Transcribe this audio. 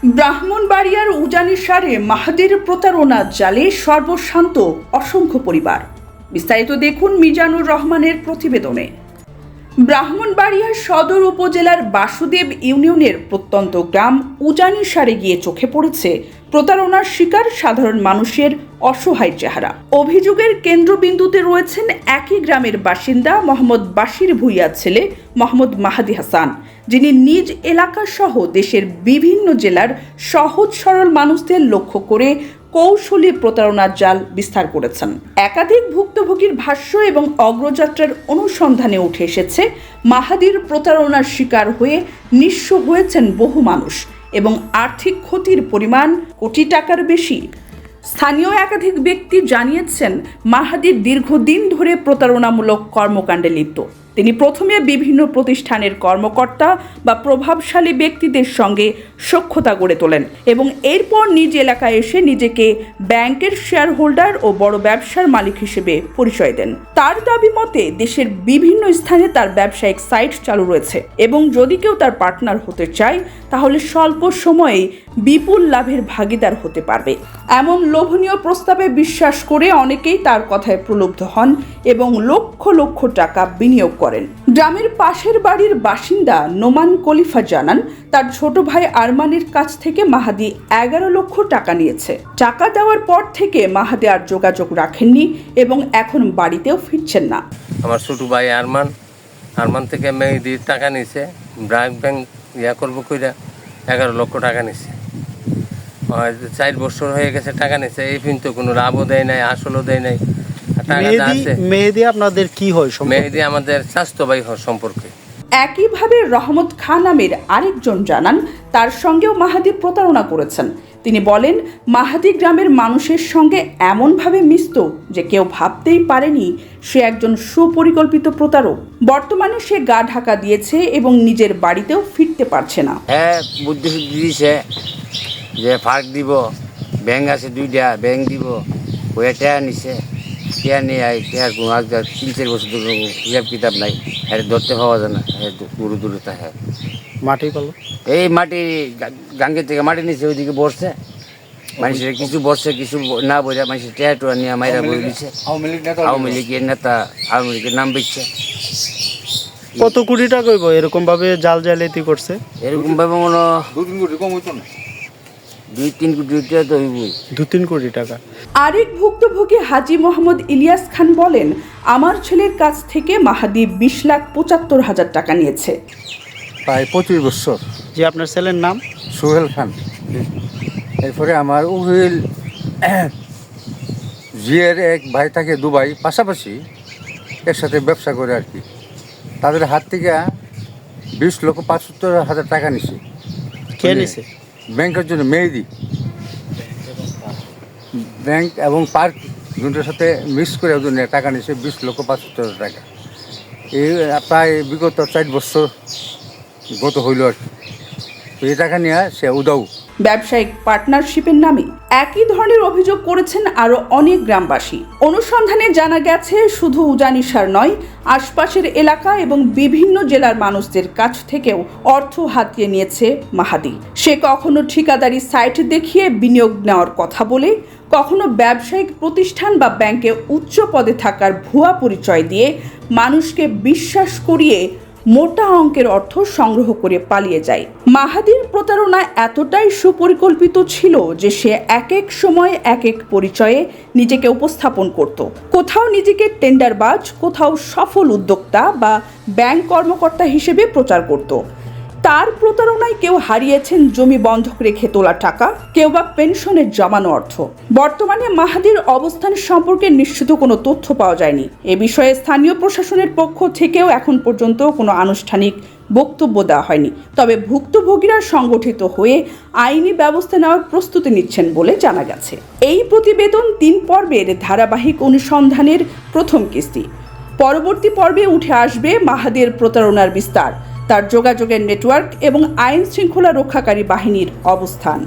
ব্রাহ্মণবাড়িয়ার উজানিসারে মাহাদির প্রতারণার জালে সর্বশান্ত অসংখ্য পরিবার। বিস্তারিত দেখুন মিজানুর রহমানের প্রতিবেদনে। ব্রাহ্মণবাড়িয়ার সদর উপজেলার বাসুদেব ইউনিয়নের প্রত্যন্ত গ্রাম উজানিসারে গিয়ে চোখে পড়েছে প্রতারণার শিকার সাধারণ মানুষের অসহায় চেহারা। অভিযোগের কেন্দ্রবিন্দুতে রয়েছেন একই গ্রামের বাসিন্দা মোহাম্মদ বাশির ভূঁইয়ার ছেলে মোহাম্মদ মাহাদি হাসান, যিনি নিজ এলাকা সহ দেশের বিভিন্ন জেলার সহজ সরল মানুষদের লক্ষ্য করে কৌশলী প্রতারণার জাল বিস্তার করেছেন। একাধিক ভুক্তভোগীর ভাষ্য এবং অগ্রযাত্রার অনুসন্ধানে উঠে এসেছে মাহাদির প্রতারণার শিকার হয়ে নিঃস্ব হয়েছেন বহু মানুষ এবং আর্থিক ক্ষতির পরিমাণ কোটি টাকার বেশি। স্থানীয় একাধিক ব্যক্তি জানিয়েছেন, মাহাদি দীর্ঘদিন ধরে প্রতারণামূলক কর্মকাণ্ডে লিপ্ত। তিনি প্রথমে বিভিন্ন প্রতিষ্ঠানের কর্মকর্তা বা প্রভাবশালী ব্যক্তিদের সঙ্গে সখ্যতা গড়ে তোলেন এবং এরপর নিজ এলাকায় এসে নিজেকে ব্যাংকের শেয়ার হোল্ডার ও বড় ব্যবসার মালিক হিসেবে পরিচয় দেন। তার দাবি মতে দেশের বিভিন্ন স্থানে তার ব্যবসায়িক সাইট চালু রয়েছে এবং যদি কেউ তার পার্টনার হতে চায় তাহলে স্বল্প সময়ে বিপুল লাভের ভাগিদার হতে পারবে। এমন লোভনীয় প্রস্তাবে বিশ্বাস করে অনেকেই তার কথায় প্রলুব্ধ হন এবং লক্ষ লক্ষ টাকা বিনিয়োগ করেন। গ্রামের পাশের বাড়ির বাসিন্দা নোমান খলিফা জানান, তার ছোট ভাই আরমানের কাছ থেকে মাহাদি 11 লক্ষ টাকা নিয়েছে। টাকা দেওয়ার পর থেকে মাহাদি আর যোগাযোগ রাখেননি এবং এখন বাড়িতেও ফিরছেন না। আমার ছোট ভাই আরমান থেকে মেহেদির টাকা নিছে, ব্যাংক করবো কইরা 11 লক্ষ টাকা নিছে। 4 বছর হয়ে গেছে টাকা নিছে, এই কিন্তু কোনো লাভও দেয় নাই, আসলও দেয় নাই। মেহেদি আপনাদের কি হয়? মেহেদি আমাদের স্বাস্থ্য ভাই সম্পর্কে। একইভাবে রহমত খান নামের আরেকজন জানান, তার সঙ্গেও মাহাদি প্রতারণা করেছেন। তিনি বলেন, মাহাদি গ্রামের মানুষের সঙ্গে এমনভাবে মিশত যে কেউ ভাবতেই পারেনি সে একজন সুপরিকল্পিত প্রতারক। বর্তমানে সে গা ঢাকা দিয়েছে এবং নিজের বাড়িতেও ফিরতে পারছে না। বুদ্ধি দিয়েছে যে ফার্ক দিব, ব্যাংক আছে 2টা, ব্যাংক দিব, ওই টাকা নিছে। টিয়া নিয়ে আয়, টিয়ার কোনো আজ 3-4 বছর ধরে হিসাব কিতাব নাই, আর ধরতে পাওয়া যায় না, দূরে দূরে থাকে। মাটি পালো এই মাটি গাঙ্গের থেকে মাটি নিচে ওইদিকে বসছে, মানুষের কিছু বসছে, কিছু না বলে মানুষের টিয়া টোয়া নিয়ে মাইরা বই দিচ্ছে। আওয়ামী লীগের নেতা, আওয়ামী লীগের নাম বেচছে। কত কোটি টাকা হইব এরকম ভাবে জাল জালিয়াতি করছে? এরকম ভাবে মনে 2-3 কোটি টাকা তো হইব। 2-3 কোটি টাকা। আরেক ভুক্তভোগী হাজি মোহাম্মদ ইলিয়াস খান বলেন, আমার ছেলের কাছ থেকে মাহাদি 20,75,000 টাকা নিয়েছে। প্রায় 25 বছর। যে আপনার ছেলের নাম? সোহেল খান। এরপরে আমার উহিল জিয়ের এক ভাই থাকে দুবাই, পাশাপাশি এর সাথে ব্যবসা করে আর কি। তাদের হাত থেকে 20,75,000 টাকা নিছে। কে নিছে? ব্যাংকের জন্য মেহেদি ব্যাংক এবং পার্ক দুটোর সাথে মিক্স করে ওদের টাকা নিছে 20,75,000 টাকা। এই প্রায় বিগত 4 বছর গত হইল আর কি। তো এই টাকা নিয়ে সে উদাও ব্যবসায়িক পার্টনারশিপের নামে একই ধরনের অভিযোগ করেছেন আরও অনেক গ্রামবাসী। অনুসন্ধানে জানা গেছে, শুধু উজানিসার নয়, আশপাশের এলাকা এবং বিভিন্ন জেলার মানুষদের কাছ থেকেও অর্থ হাতিয়ে নিয়েছে মাহাদি। সে কখনো ঠিকাদারি সাইট দেখিয়ে বিনিয়োগ নেওয়ার কথা বলে, কখনো ব্যবসায়িক প্রতিষ্ঠান বা ব্যাংকে উচ্চ পদে থাকার ভুয়া পরিচয় দিয়ে মানুষকে বিশ্বাস করিয়ে মোটা অঙ্কের অর্থ সংগ্রহ করে পালিয়ে যায়। মাহাদির প্রতারণা এতটাই সুপরিকল্পিত ছিল যে সে এক এক সময় এক এক পরিচয়ে নিজেকে উপস্থাপন করত। কোথাও নিজেকে টেন্ডারবাজ, কোথাও সফল উদ্যোক্তা বা ব্যাংক কর্মকর্তা হিসেবে প্রচার করত। তার প্রতারণায় কেউ হারিয়েছেন জমি বন্ধক রেখে তোলা টাকা, কেউ বা পেনশনের জমানো অর্থ। বর্তমানে মাহাদির অবস্থান সম্পর্কে নিশ্চিত কোনো তথ্য পাওয়া যায়নি। এ বিষয়ে স্থানীয় প্রশাসনের পক্ষ থেকেও এখন পর্যন্ত কোনো আনুষ্ঠানিক বক্তব্য দেওয়া হয়নি। তবে ভুক্তভোগীরা সংগঠিত হয়ে আইনি ব্যবস্থা নেওয়ার প্রস্তুতি নিচ্ছেন বলে জানা গেছে। এই প্রতিবেদন 3 পর্বের ধারাবাহিক অনুসন্ধানের প্রথম কিস্তি। পরবর্তী পর্বে উঠে আসবে মাহাদির প্রতারণার বিস্তার, তার যোগাযোগের নেটওয়ার্ক এবং আইন শৃঙ্খলা রক্ষাকারী বাহিনীর অবস্থান।